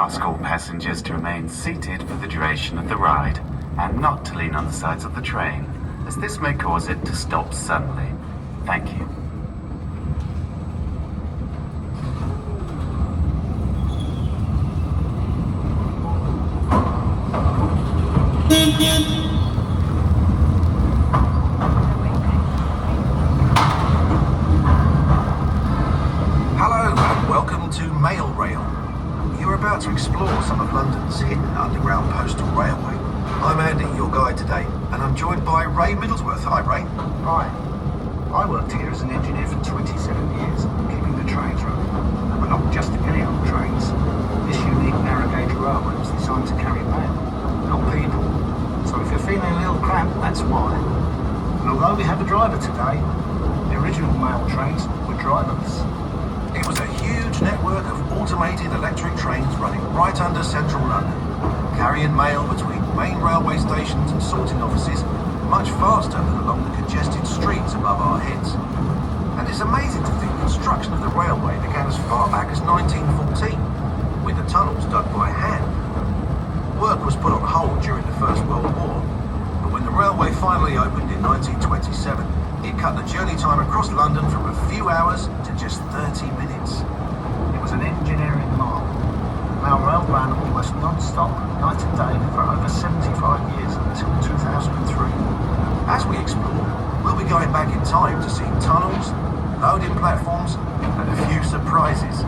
ask all passengers to remain seated for the duration of the ride and not to lean on the sides of the train, as this may cause it to stop suddenly. Thank you. Hello and welcome to Mailrail. You're about to explore some of London's hidden underground postal railway. I'm Andy, your guide today, and I'm joined by Ray Middlesworth. Hi, Ray. Hi. I worked here as an engineer for 27 years, keeping the trains running. But not just any old trains. This unique narrow gauge railway was designed to carry mail, not people. So if you're feeling a little cramped, that's why. And although we have a driver today, the original mail trains were driverless. It was a huge network of automated electric trains running right under central London, carrying mail between main railway stations and sorting offices much faster than along the congested streets above our heads. And it's amazing to think construction of the railway began as far back as 1914, with the tunnels dug by hand. Work was put on hold during the First World War, but when the railway finally opened in 1927, it cut the journey time across London from a few hours to just 30 minutes. It was an engineering marvel. Mailrail ran almost non-stop, night and day, for over 75 years until 2003. As we explore, we'll be going back in time to see tunnels, loading platforms, and a few surprises.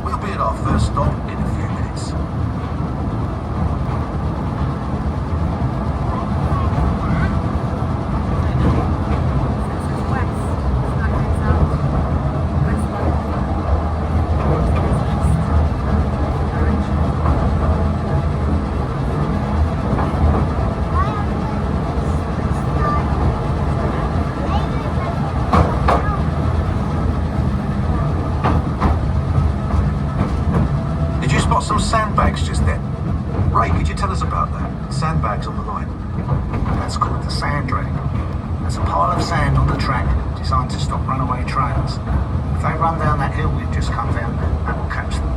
We'll be at our first stop in a few minutes. Some sandbags just then. Ray, could you tell us about that? Sandbags on the line. That's called the sand drag. There's a pile of sand on the track designed to stop runaway trains. If they run down that hill we've just come down, that will catch them.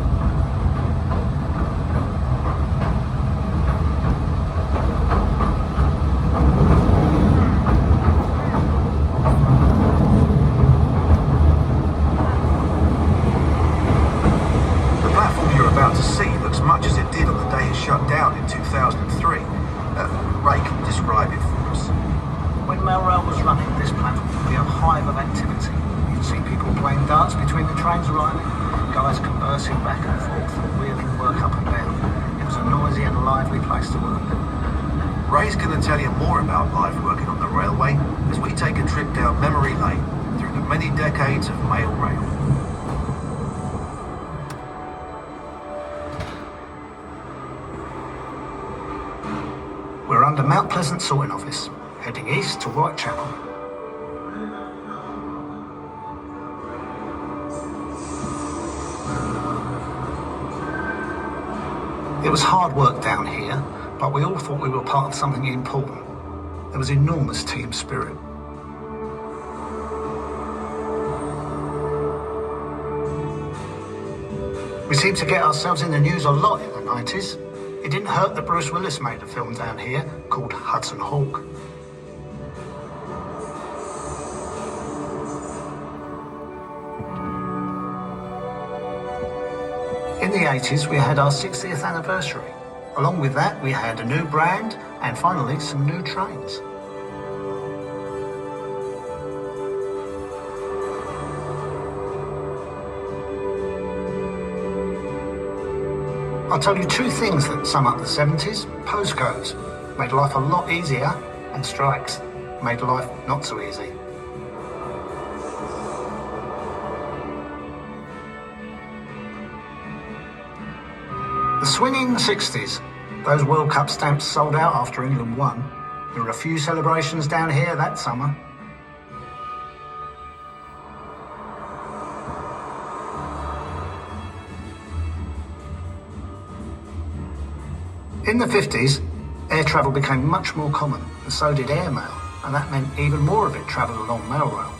To see looks much as it did on the day it shut down in 2003. Ray can describe it for us. When Mailrail was running, this platform would be a hive of activity. You'd see people playing darts between the trains arriving, guys conversing back and forth, wheeling work up and down. It was a noisy and lively place to work. Ray's going to tell you more about life working on the railway as we take a trip down memory lane through the many decades of Mailrail. We're under Mount Pleasant sorting office, heading east to Whitechapel. It was hard work down here, but we all thought we were part of something important. There was enormous team spirit. We seemed to get ourselves in the news a lot in the 90s. It didn't hurt that Bruce Willis made a film down here called Hudson Hawk. In the 80s, we had our 60th anniversary. Along with that, we had a new brand and finally some new trains. I'll tell you two things that sum up the 70s. Postcodes made life a lot easier, and strikes made life not so easy. The swinging 60s. Those World Cup stamps sold out after England won. There were a few celebrations down here that summer. In the 50s, air travel became much more common, and so did airmail, and that meant even more of it travelled along Mailrail.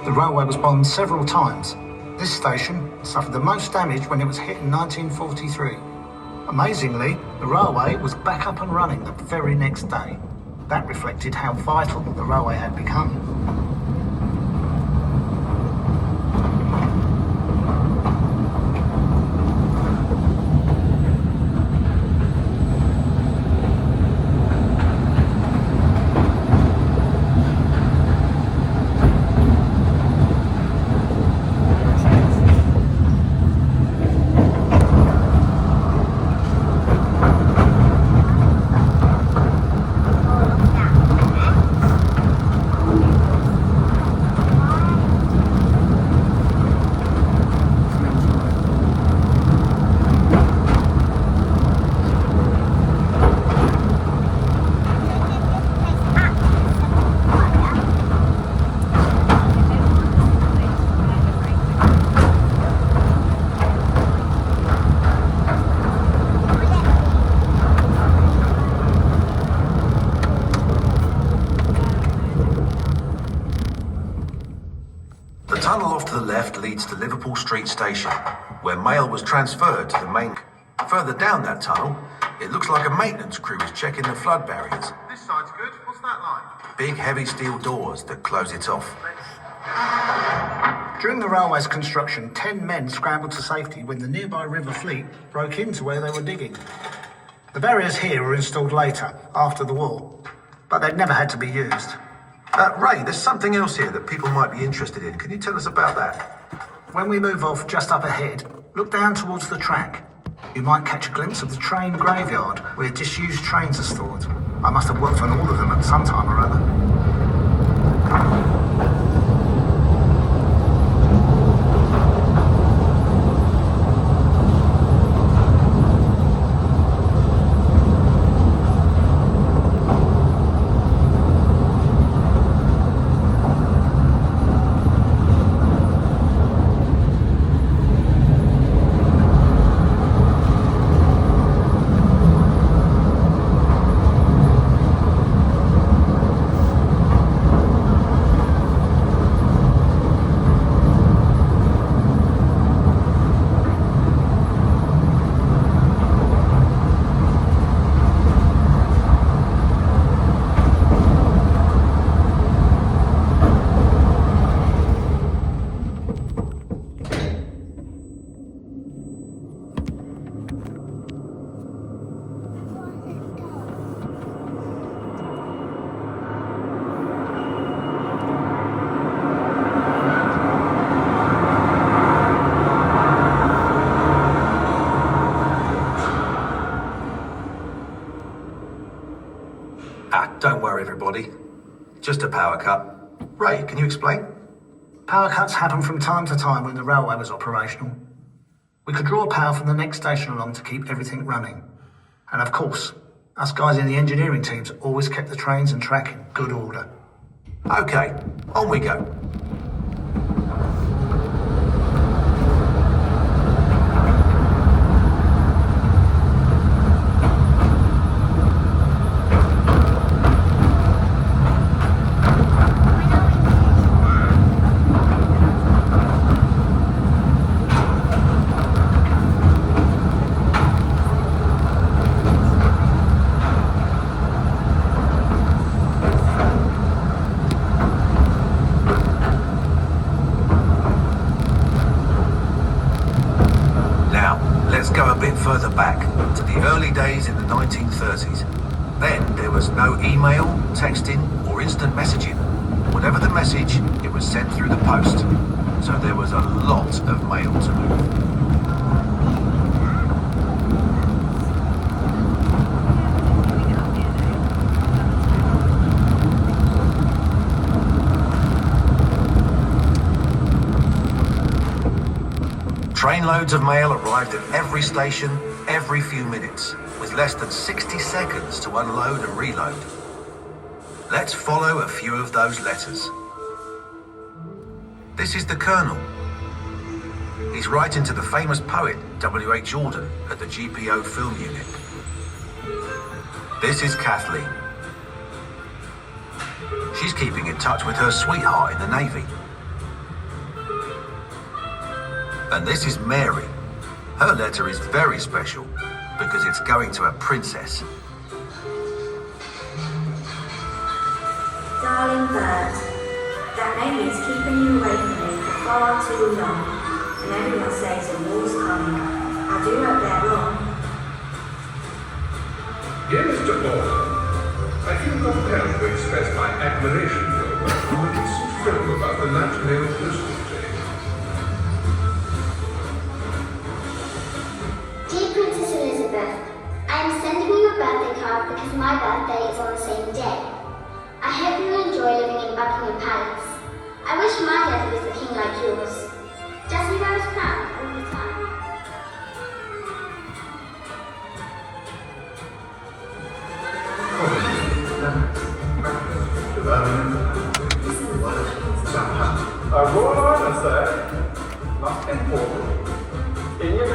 The railway was bombed several times. This station suffered the most damage when it was hit in 1943. Amazingly, the railway was back up and running the very next day. That reflected how vital the railway had become. The tunnel off to the left leads to Liverpool Street Station, where mail was transferred to the main. Further down that tunnel, it looks like a maintenance crew is checking the flood barriers. This side's good. What's that like? Big heavy steel doors that close it off. During the railway's construction, 10 men scrambled to safety when the nearby River Fleet broke into where they were digging. The barriers here were installed later, after the war, but they'd never had to be used. Ray, there's something else here that people might be interested in. Can you tell us about that? When we move off just up ahead, look down towards the track. You might catch a glimpse of the train graveyard where disused trains are stored. I must have worked on all of them at some time or other. Don't worry, everybody. Just a power cut. Ray, can you explain? Power cuts happen from time to time when the railway was operational. We could draw power from the next station along to keep everything running. And of course, us guys in the engineering teams always kept the trains and track in good order. Okay, on we go. Further back to the early days in the 1930s. Then there was no email, texting, or instant messaging. Whatever the message, it was sent through the post. So there was a lot of mail to move. Trainloads of mail arrived at every station, every few minutes, with less than 60 seconds to unload and reload. Let's follow a few of those letters. This is the Colonel. He's writing to the famous poet W.H. Jordan at the GPO Film Unit. This is Kathleen. She's keeping in touch with her sweetheart in the Navy. And this is Mary. Her letter is very special because it's going to a princess. Darling bird, that lady is keeping you away from me for far too long, and everyone says a war's coming. I do hope they're wrong. Dear Mr. Orton, I feel compelled to express my admiration for your work on the recent film about the night mail postal train. Dear Princess Elizabeth, I am sending you a birthday card because my birthday is on the same day. I hope you will enjoy living in Buckingham Palace. I wish my daddy was the king like yours. Does he wear his crown all the time? A royal order, sir. Not important. In you go.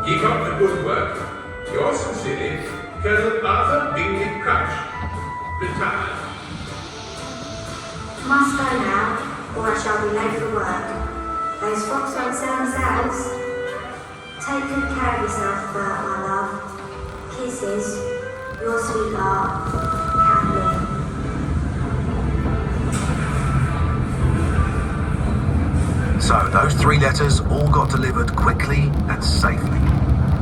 Keep up the good work. Yours sincerely, Colonel Arthur Bingley Crouch, retired. Must go now, or I shall be late for work. Those frocks won't sell themselves. Take good care of yourself, Bert, my love. Kisses, your sweetheart, Kathleen. So those 3 letters all got delivered quickly and safely.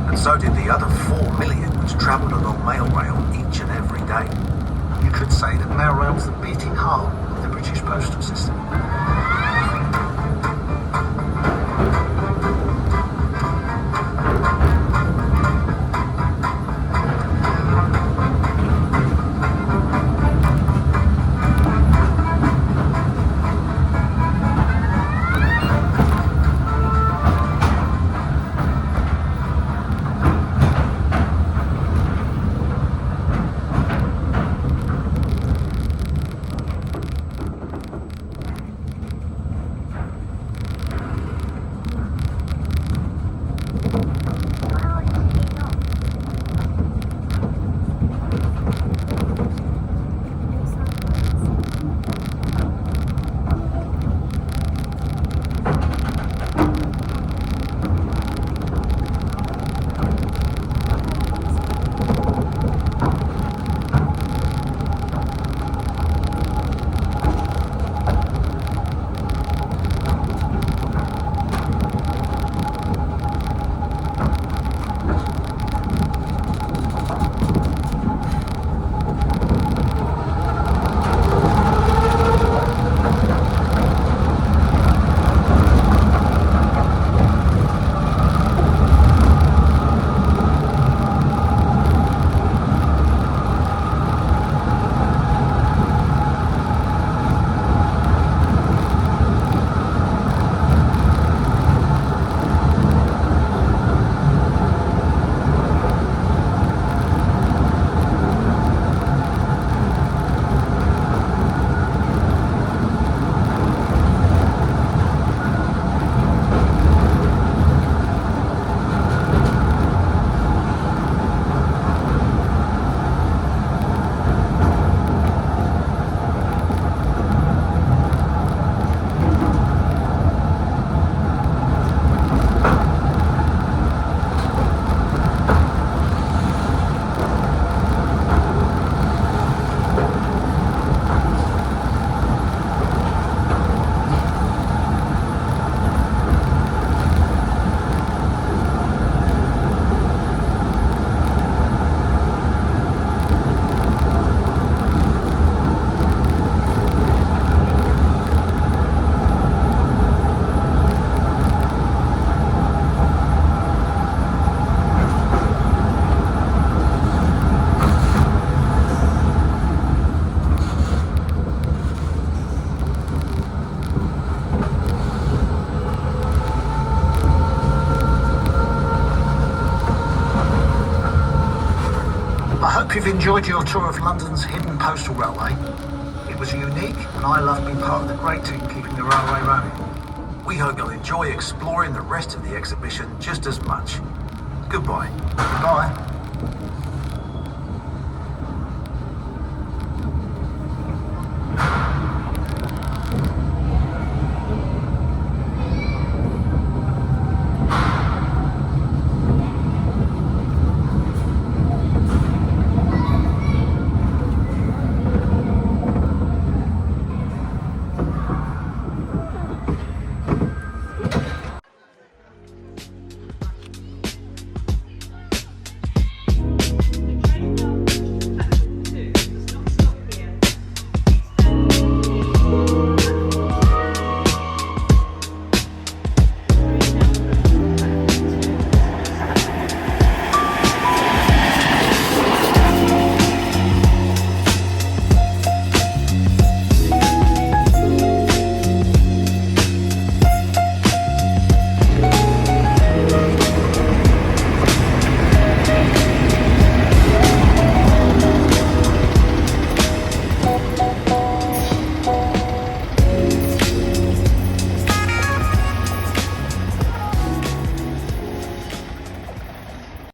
And so did the other 4 million which travelled along mail rail each and every day. You could say that mail rail's the beating heart of the British postal system. I hope you've enjoyed your tour of London's hidden postal railway. It was unique, and I love being part of the great team keeping the railway running. We hope you'll enjoy exploring the rest of the exhibition just as much. Goodbye. Goodbye.